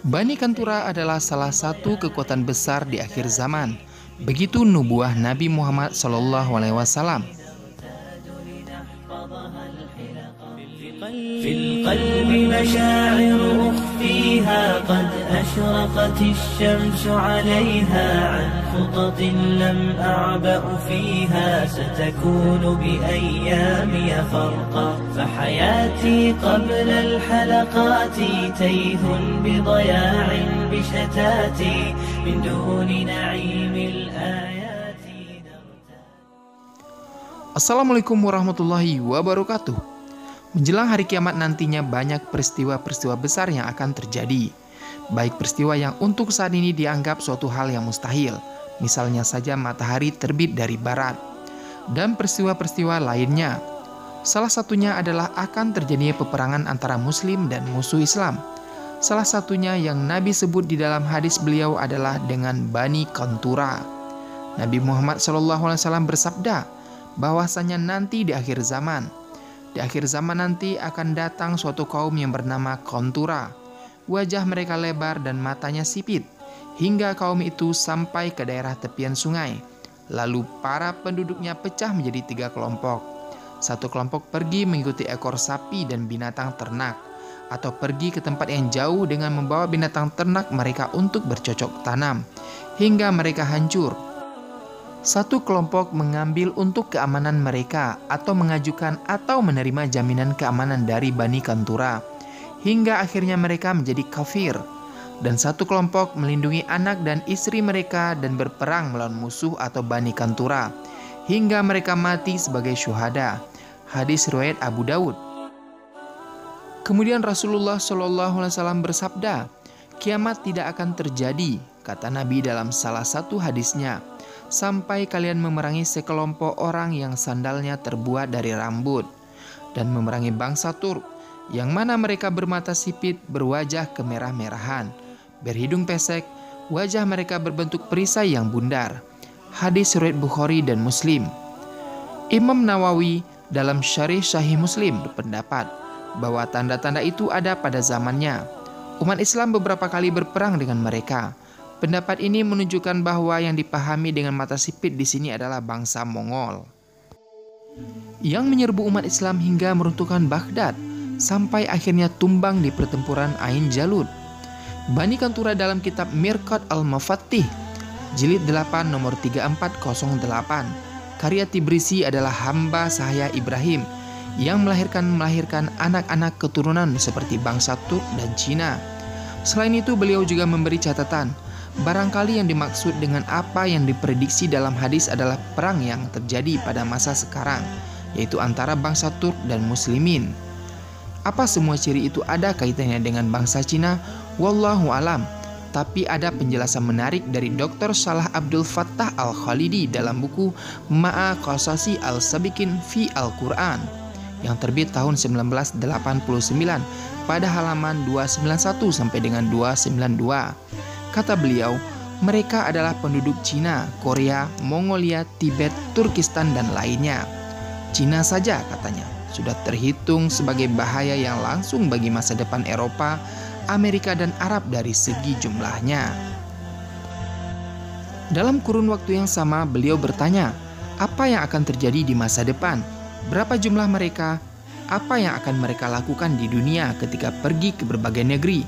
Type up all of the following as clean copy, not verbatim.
Bani Kantura adalah salah satu kekuatan besar di akhir zaman. Begitu nubuah Nabi Muhammad SAW. في القلب مشاعر أخفيها قد أشرقت الشمس عليها عن خطط لم أعبأ فيها ستكون بأيامي فرقا فحياتي قبل الحلقات تيه بضياع بشتاتي من دون نعيم الآيات. Assalamualaikum warahmatullahi wabarakatuh. Menjelang hari kiamat nantinya banyak peristiwa-peristiwa besar yang akan terjadi. Baik peristiwa yang untuk saat ini dianggap suatu hal yang mustahil, misalnya saja matahari terbit dari barat, dan peristiwa-peristiwa lainnya. Salah satunya adalah akan terjadinya peperangan antara muslim dan musuh Islam. Salah satunya yang Nabi sebut di dalam hadis beliau adalah dengan Bani Kantura. Nabi Muhammad SAW bersabda bahwasanya nanti di akhir zaman nanti akan datang suatu kaum yang bernama Kantura. Wajah mereka lebar dan matanya sipit, hingga kaum itu sampai ke daerah tepian sungai. Lalu para penduduknya pecah menjadi 3 kelompok. Satu kelompok pergi mengikuti ekor sapi dan binatang ternak, atau pergi ke tempat yang jauh dengan membawa binatang ternak mereka untuk bercocok tanam, hingga mereka hancur. Satu kelompok mengambil untuk keamanan mereka atau mengajukan atau menerima jaminan keamanan dari Bani Kantura, hingga akhirnya mereka menjadi kafir. Dan satu kelompok melindungi anak dan istri mereka dan berperang melawan musuh atau Bani Kantura, hingga mereka mati sebagai syuhada. Hadis riwayat Abu Daud. Kemudian Rasulullah SAW bersabda, kiamat tidak akan terjadi, kata Nabi dalam salah satu hadisnya, sampai kalian memerangi sekelompok orang yang sandalnya terbuat dari rambut, dan memerangi bangsa Turk, yang mana mereka bermata sipit, berwajah kemerah-merahan, berhidung pesek, wajah mereka berbentuk perisai yang bundar. Hadis riwayat Bukhari dan Muslim. Imam Nawawi dalam Syarih Sahih Muslim berpendapat bahwa tanda-tanda itu ada pada zamannya. Umat Islam beberapa kali berperang dengan mereka. Pendapat ini menunjukkan bahwa yang dipahami dengan mata sipit di sini adalah bangsa Mongol yang menyerbu umat Islam hingga meruntuhkan Baghdad sampai akhirnya tumbang di pertempuran Ain Jalut. Bani Kantura dalam kitab Mirqat al-Mafatih jilid 8 nomor 3408 karya Tibrisi adalah hamba sahaya Ibrahim yang melahirkan anak-anak keturunan seperti bangsa Turk dan Cina. Selain itu beliau juga memberi catatan, barangkali yang dimaksud dengan apa yang diprediksi dalam hadis adalah perang yang terjadi pada masa sekarang, yaitu antara bangsa Turk dan Muslimin. Apa semua ciri itu ada kaitannya dengan bangsa Cina? Wallahu alam. Tapi ada penjelasan menarik dari Dr. Salah Abdul Fattah Al-Khalidi dalam buku Ma'a Qasasi Al-Sabiqin fi Al-Quran yang terbit tahun 1989 pada halaman 291 sampai dengan 292. Kata beliau, mereka adalah penduduk Cina, Korea, Mongolia, Tibet, Turkistan, dan lainnya. Cina saja, katanya, sudah terhitung sebagai bahaya yang langsung bagi masa depan Eropa, Amerika, dan Arab dari segi jumlahnya. Dalam kurun waktu yang sama, beliau bertanya, apa yang akan terjadi di masa depan? Berapa jumlah mereka? Apa yang akan mereka lakukan di dunia ketika pergi ke berbagai negeri?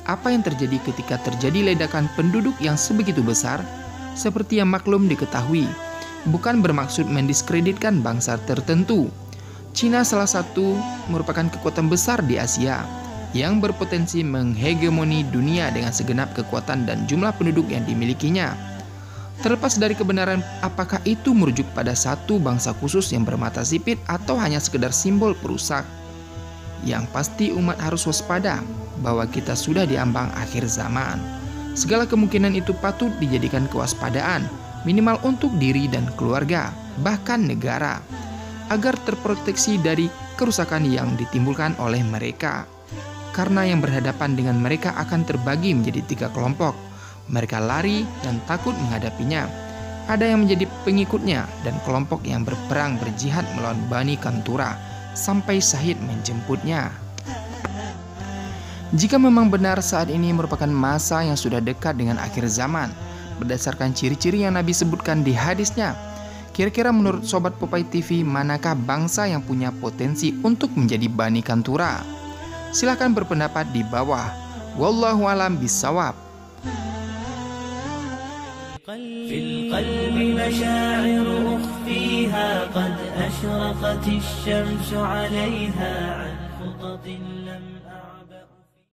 Apa yang terjadi ketika terjadi ledakan penduduk yang sebegitu besar? Seperti yang maklum diketahui, bukan bermaksud mendiskreditkan bangsa tertentu. Cina salah satu merupakan kekuatan besar di Asia yang berpotensi menghegemoni dunia dengan segenap kekuatan dan jumlah penduduk yang dimilikinya. Terlepas dari kebenaran apakah itu merujuk pada satu bangsa khusus yang bermata sipit atau hanya sekedar simbol perusak, yang pasti umat harus waspada bahwa kita sudah di ambang akhir zaman. Segala kemungkinan itu patut dijadikan kewaspadaan, minimal untuk diri dan keluarga, bahkan negara, agar terproteksi dari kerusakan yang ditimbulkan oleh mereka. Karena yang berhadapan dengan mereka akan terbagi menjadi 3 kelompok. Mereka lari dan takut menghadapinya. Ada yang menjadi pengikutnya dan kelompok yang berperang berjihad melawan Bani Kantura sampai Syahid menjemputnya. Jika memang benar saat ini merupakan masa yang sudah dekat dengan akhir zaman, berdasarkan ciri-ciri yang Nabi sebutkan di hadisnya, kira-kira menurut Sobat Popeye TV, manakah bangsa yang punya potensi untuk menjadi Bani Kantura? Silahkan berpendapat di bawah. Wallahu a'lam bishawab. في القلب مشاعر أخفيها قد أشرقت الشمس عليها عن خطط لم